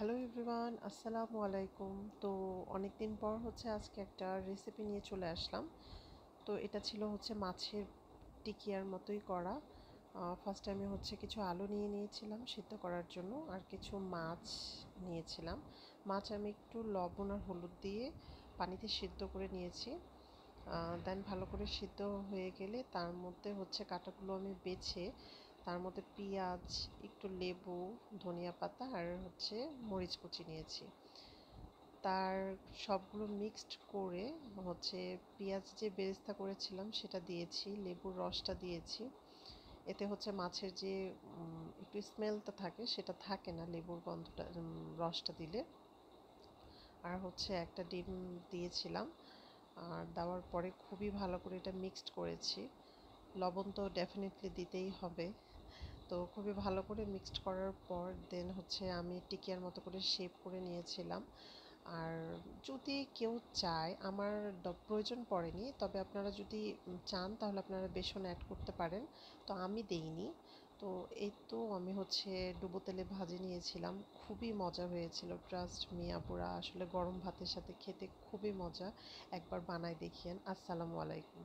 Hello everyone, আসসালামু আলাইকুম। তো অনেক দিন পর আজকে একটা রেসিপি নিয়ে চলে আসলাম। তো এটা ছিল মাছের টিকিয়ার মতোই করা। ফার্স্টে আমি কিছু আলু নিয়ে নিয়েছিলাম সিদ্ধ করার জন্য, আর কিছু মাছ নিয়েছিলাম। মাছ আমি একটু লবণ আর হলুদ দিয়ে পানিতে সিদ্ধ করে নিয়েছি। দেন ভালো করে সিদ্ধ হয়ে গেলে তার মধ্যে কাঁটাগুলো আমি বেছে তার মধ্যে পেঁয়াজ, একটু লেবু, ধনিয়া পাতা আর মরিচ কুচি নিয়েছি। তার সবগুলো মিক্সড করে পেঁয়াজ যে বেরেস্তা করেছিলাম সেটা দিয়েছি, লেবুর রসটা দিয়েছি। এতে মাছের যে একটু স্মেলটা থাকে সেটা থাকে না লেবুর গন্ধটা, রসটা দিলে। আর একটা ডিম দিয়েছিলাম। আর দেওয়ার পরে খুবই ভালো করে এটা মিক্সড করেছি। লবণ তো ডেফিনেটলি দিতেই হবে। তো খুবই ভালো করে মিক্সড করার পর দেন আমি টিকিয়ার মতো করে শেপ করে নিয়েছিলাম। আর যদি কেউ চায়, আমার প্রয়োজন পড়েনি, তবে আপনারা যদি চান তাহলে আপনারা বেসন অ্যাড করতে পারেন। তো আমি দেইনি। তো এই তো আমি ডুবো তেলে ভাজি নিয়েছিলাম, খুবই মজা হয়েছিল। ট্রাস্ট মি আপুরা, আসলে গরম ভাতের সাথে খেতে খুবই মজা। একবার বানায় দেখিয়েন। আসসালামু আলাইকুম।